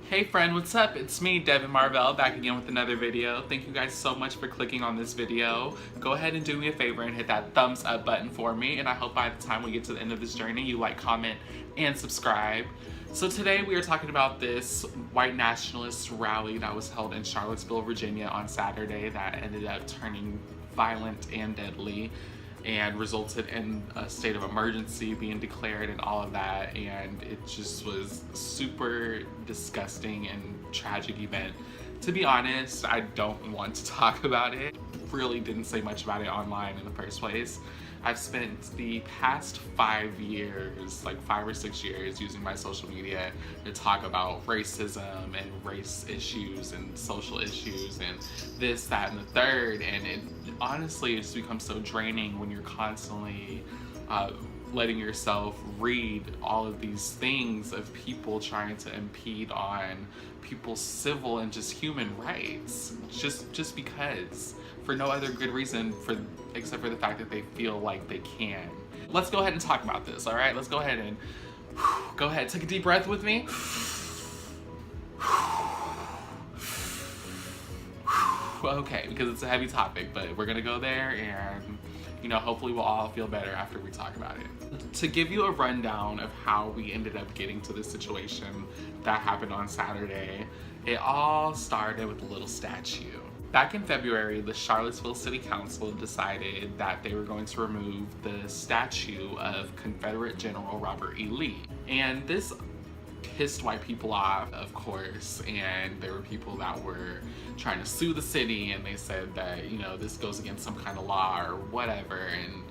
Hey friend, what's up? It's me, Devin Marvell, back again with another video. Thank you guys so much for clicking on this video. Go ahead and do me a favor and hit that thumbs up button for me, and I hope by the time we get to the end of this journey, you like, comment, and subscribe. So today we are talking about this white nationalist rally that was held in Charlottesville, Virginia on Saturday that ended up turning violent and deadly and resulted in a state of emergency being declared and all of that, and it just was super disgusting and tragic event. To be honest, I don't want to talk about it. Really didn't say much about it online in the first place. I've spent the past 5 years, like 5 or 6 years, using my social media to talk about racism and race issues and social issues and this, that, and the third, and it honestly just becomes so draining when you're constantly letting yourself read all of these things of people trying to impede on people's civil and just human rights just because, for no other good reason except for the fact that they feel like they can. Let's go ahead and talk about this, all right? Let's go ahead and take a deep breath with me. Okay, because it's a heavy topic, but we're gonna go there and, you know, hopefully we'll all feel better after we talk about it. To give you a rundown of how we ended up getting to this situation that happened on Saturday, it all started with a little statue. Back in February, the Charlottesville City Council decided that they were going to remove the statue of Confederate General Robert E. Lee. And this pissed white people off, of course, and there were people that were trying to sue the city, and they said that, you know, this goes against some kind of law or whatever, and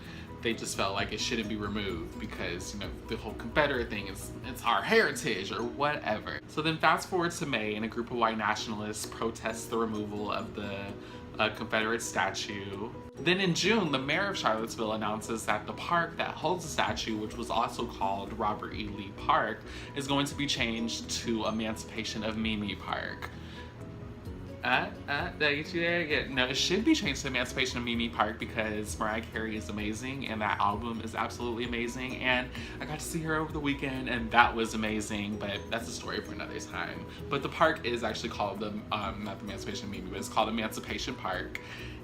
they just felt like it shouldn't be removed because, you know, the whole Confederate thing it's our heritage or whatever. So then fast forward to May, and a group of white nationalists protest the removal of the Confederate statue. Then in June, the mayor of Charlottesville announces that the park that holds the statue, which was also called Robert E. Lee Park, is going to be changed to Emancipation of Mimi Park. Did I get you there? Yeah, no, it should be changed to Emancipation of Mimi Park because Mariah Carey is amazing and that album is absolutely amazing, and I got to see her over the weekend and that was amazing, but that's a story for another time. But the park is actually called not the Emancipation of Mimi, but it's called Emancipation Park,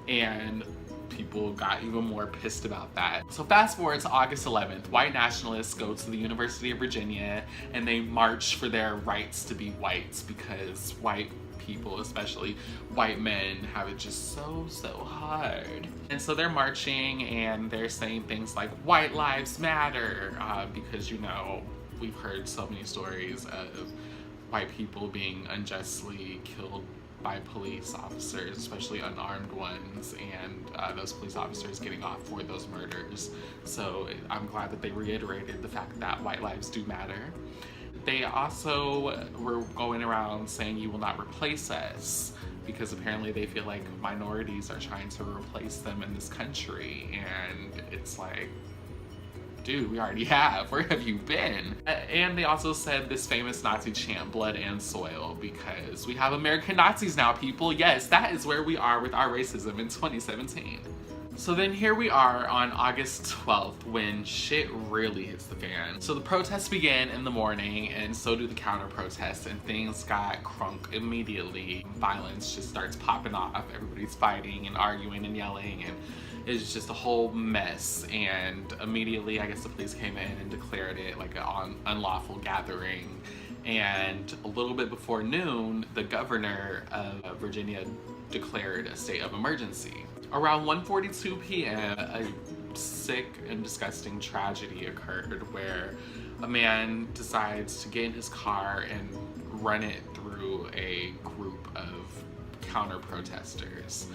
and people got even more pissed about that. So fast forward to August 11th, white nationalists go to the University of Virginia and they march for their rights to be whites because white people, especially white men, have it just so hard. And so they're marching and they're saying things like white lives matter because, you know, we've heard so many stories of white people being unjustly killed by police officers, especially unarmed ones, and those police officers getting off for those murders. So I'm glad that they reiterated the fact that white lives do matter. They also were going around saying you will not replace us because apparently they feel like minorities are trying to replace them in this country, and it's like, dude, we already have. Where have you been? And they also said this famous Nazi chant, blood and soil, because we have American Nazis now, people. Yes, that is where we are with our racism in 2017. So then here we are on August 12th when shit really hits the fan. So the protests began in the morning, and so do the counter protests, and things got crunk immediately. Violence just starts popping off. Everybody's fighting and arguing and yelling, and it's just a whole mess. And immediately, I guess the police came in and declared it like an unlawful gathering. And a little bit before noon, the governor of Virginia declared a state of emergency. Around 1:42 p.m., a sick and disgusting tragedy occurred where a man decides to get in his car and run it through a group of counter-protesters.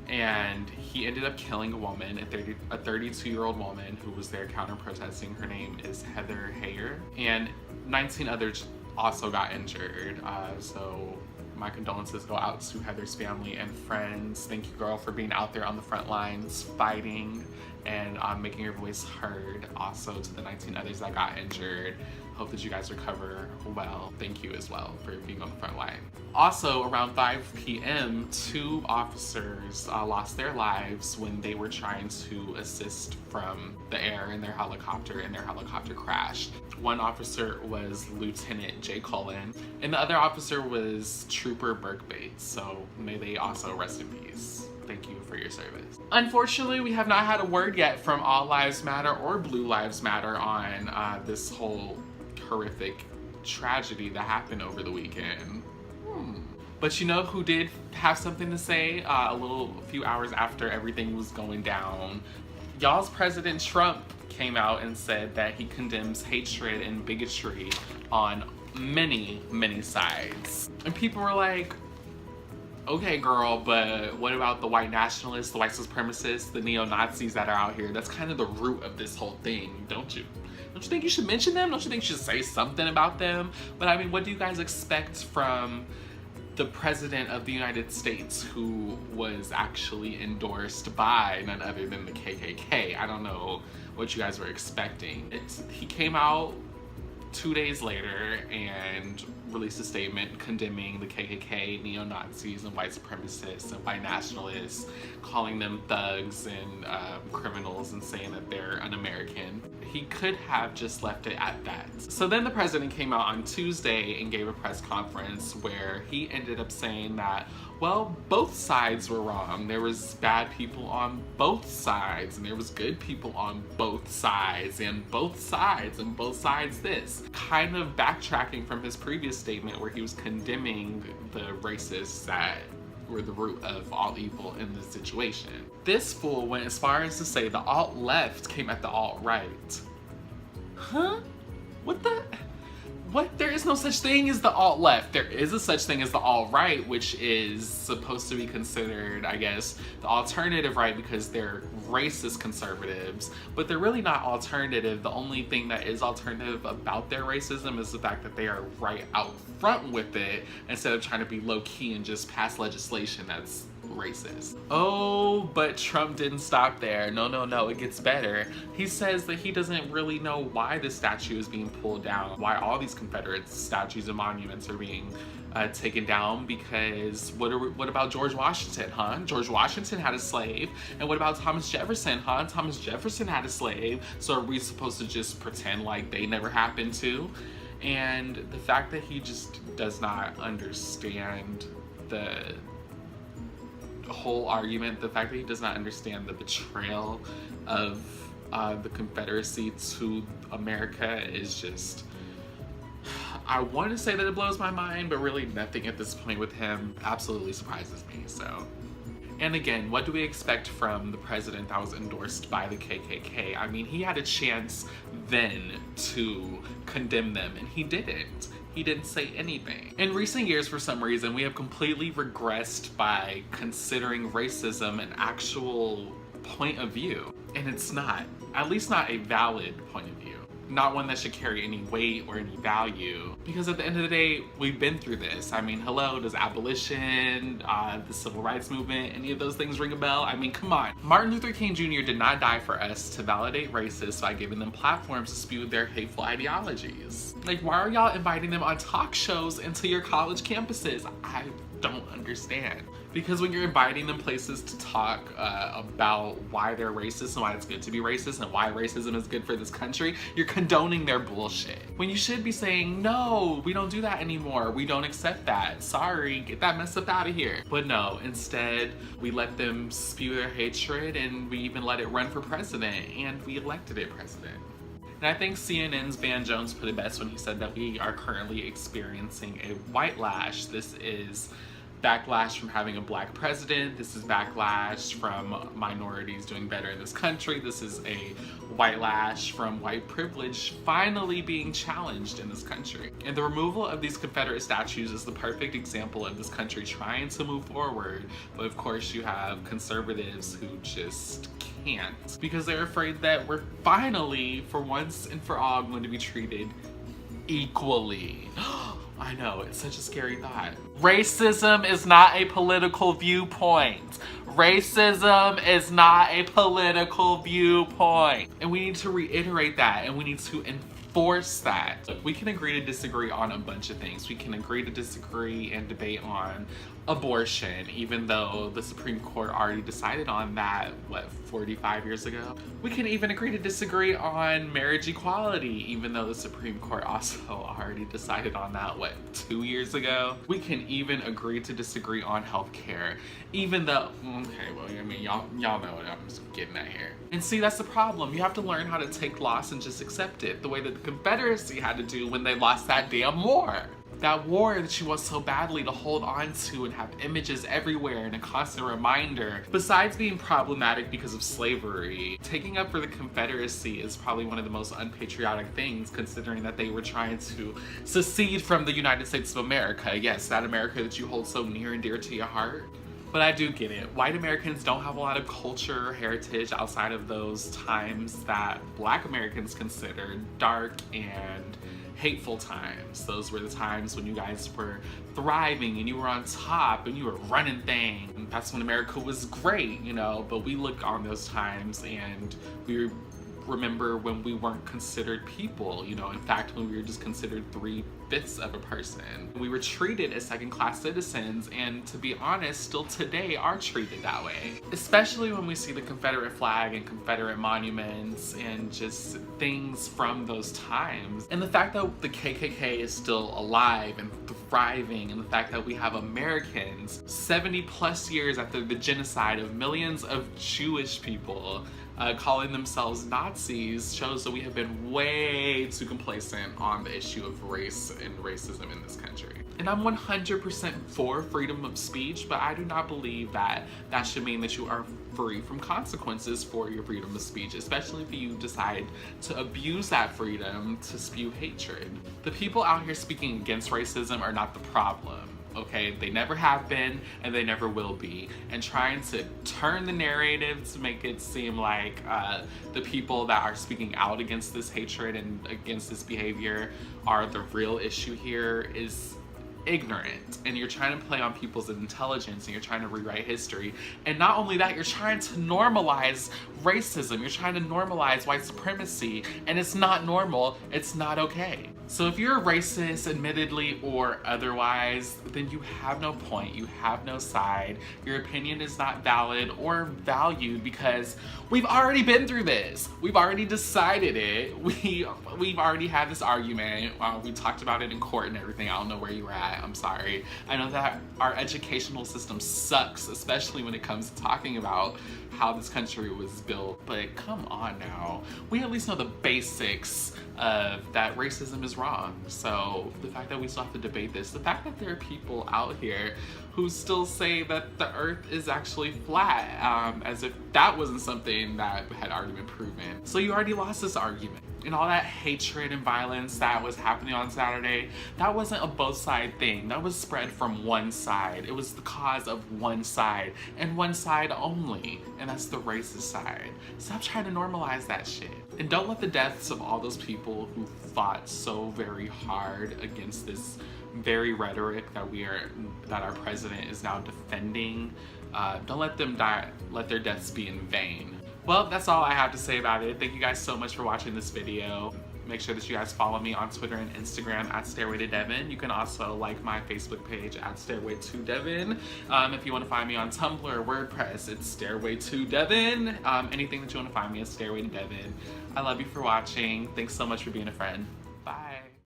And he ended up killing a woman, a 32-year-old woman who was there counter-protesting. Her name is Heather Heyer, and 19 others also got injured. So my condolences go out to Heather's family and friends. Thank you, girl, for being out there on the front lines fighting and making your voice heard. Also to the 19 others that got injured, Hope that you guys recover well. Thank you as well for being on the front line. Also, around 5 p.m., 2 officers lost their lives when they were trying to assist from the air in their helicopter, and their helicopter crashed. One officer was Lieutenant Jay Cullen, and the other officer was Trooper Burke Bates, so may they also rest in peace. Thank you for your service. Unfortunately, we have not had a word yet from All Lives Matter or Blue Lives Matter on this whole horrific tragedy that happened over the weekend. But you know who did have something to say a few hours after everything was going down? Y'all's President Trump came out and said that he condemns hatred and bigotry on many, many sides. And people were like, okay, girl, but what about the white nationalists, the white supremacists, the neo-Nazis that are out here? That's kind of the root of this whole thing, don't you? Don't you think you should mention them? Don't you think you should say something about them? But I mean, what do you guys expect from the President of the United States, who was actually endorsed by none other than the KKK? I don't know what you guys were expecting. He came out 2 days later and released a statement condemning the KKK, neo-Nazis, and white supremacists and white nationalists, calling them thugs and criminals, and saying that they're un-American. He could have just left it at that. So then the president came out on Tuesday and gave a press conference where he ended up saying that, well, both sides were wrong. There was bad people on both sides, and there was good people on both sides, and both sides, and both sides this. Kind of backtracking from his previous statement where he was condemning the racists that were the root of all evil in this situation. This fool went as far as to say the alt-left came at the alt-right. Huh? What the? What? There is no such thing as the alt-left. There is a such thing as the alt-right, which is supposed to be considered, I guess, the alternative right because they're racist conservatives, but they're really not alternative. The only thing that is alternative about their racism is the fact that they are right out front with it instead of trying to be low-key and just pass legislation that's racist. Oh, but Trump didn't stop there. No, it gets better. He says that he doesn't really know why the statue is being pulled down, why all these Confederate statues and monuments are being taken down, because what about George Washington, huh? George Washington had a slave. And what about Thomas Jefferson, huh? Thomas Jefferson had a slave. So are we supposed to just pretend like they never happened too? And the fact that he just does not understand the whole argument, the fact that he does not understand the betrayal of the Confederacy to America is just, I want to say that it blows my mind, but really nothing at this point with him absolutely surprises me. So, and again, what do we expect from the president that was endorsed by the KKK? I mean, he had a chance then to condemn them, and he didn't. He didn't say anything. In recent years, for some reason, we have completely regressed by considering racism an actual point of view. And it's not. At least not a valid point of view. Not one that should carry any weight or any value. Because at the end of the day, we've been through this. I mean, hello, does abolition, the civil rights movement, any of those things ring a bell? I mean, come on. Martin Luther King Jr. did not die for us to validate racists by giving them platforms to spew their hateful ideologies. Like, why are y'all inviting them on talk shows into your college campuses? I don't understand. Because when you're inviting them places to talk about why they're racist and why it's good to be racist and why racism is good for this country, you're condoning their bullshit. When you should be saying, no, we don't do that anymore. We don't accept that. Sorry, get that mess up out of here. But no, instead, we let them spew their hatred, and we even let it run for president, and we elected it president. And I think CNN's Van Jones put it best when he said that we are currently experiencing a white lash. This is backlash from having a black president. This is backlash from minorities doing better in this country. This is a white lash from white privilege finally being challenged in this country. And the removal of these Confederate statues is the perfect example of this country trying to move forward. But of course you have conservatives who just can't, because they're afraid that we're finally, for once and for all, going to be treated equally. I know, it's such a scary thought. Racism is not a political viewpoint. Racism is not a political viewpoint. And we need to reiterate that, and we need to force that. Look, we can agree to disagree on a bunch of things. We can agree to disagree and debate on abortion, even though the Supreme Court already decided on that, what, 45 years ago? We can even agree to disagree on marriage equality, even though the Supreme Court also already decided on that, what, 2 years ago? We can even agree to disagree on healthcare, even though, okay, well, I mean, y'all know what I'm getting at here. And see, that's the problem. You have to learn how to take loss and just accept it, the way that the Confederacy had to do when they lost that damn war. That war that you want so badly to hold on to and have images everywhere and a constant reminder. Besides being problematic because of slavery, taking up for the Confederacy is probably one of the most unpatriotic things, considering that they were trying to secede from the United States of America. Yes, that America that you hold so near and dear to your heart. But I do get it. White Americans don't have a lot of culture or heritage outside of those times that Black Americans considered dark and hateful times. Those were the times when you guys were thriving and you were on top and you were running things. That's when America was great, you know, but we look on those times and we remember when we weren't considered people, you know, in fact, when we were just considered 3/5 of a person. We were treated as second-class citizens, and to be honest, still today are treated that way. Especially when we see the Confederate flag and Confederate monuments and just things from those times. And the fact that the KKK is still alive and thriving, and the fact that we have Americans 70 plus years after the genocide of millions of Jewish people calling themselves Nazis shows that we have been way too complacent on the issue of race and racism in this country. And I'm 100% for freedom of speech, but I do not believe that that should mean that you are free from consequences for your freedom of speech, especially if you decide to abuse that freedom to spew hatred. The people out here speaking against racism are not the problem. Okay, they never have been and they never will be, and trying to turn the narrative to make it seem like the people that are speaking out against this hatred and against this behavior are the real issue here is ignorant. And you're trying to play on people's intelligence, and you're trying to rewrite history. And not only that, you're trying to normalize racism, you're trying to normalize white supremacy, and it's not normal, it's not okay. So if you're a racist, admittedly or otherwise, then you have no point, you have no side, your opinion is not valid or valued because we've already been through this. We've already decided it. We've already had this argument. We talked about it in court and everything. I don't know where you were at, I'm sorry. I know that our educational system sucks, especially when it comes to talking about how this country was built, but come on now. We at least know the basics of that racism is wrong. So the fact that we still have to debate this, the fact that there are people out here who still say that the earth is actually flat, as if that wasn't something that had already been proven. So you already lost this argument. And all that hatred and violence that was happening on Saturday, that wasn't a both side thing. That was spread from one side. It was the cause of one side, and one side only, and that's the racist side. Stop trying to normalize that shit. And don't let the deaths of all those people who fought so very hard against this very rhetoric that our president is now defending, don't let them die, let their deaths be in vain. Well, that's all I have to say about it. Thank you guys so much for watching this video. Make sure that you guys follow me on Twitter and Instagram at Stairway to Devin. You can also like my Facebook page at Stairway to Devin. If you want to find me on Tumblr or WordPress, it's Stairway to Devin. Anything that you want to find me is Stairway to Devin. I love you for watching. Thanks so much for being a friend.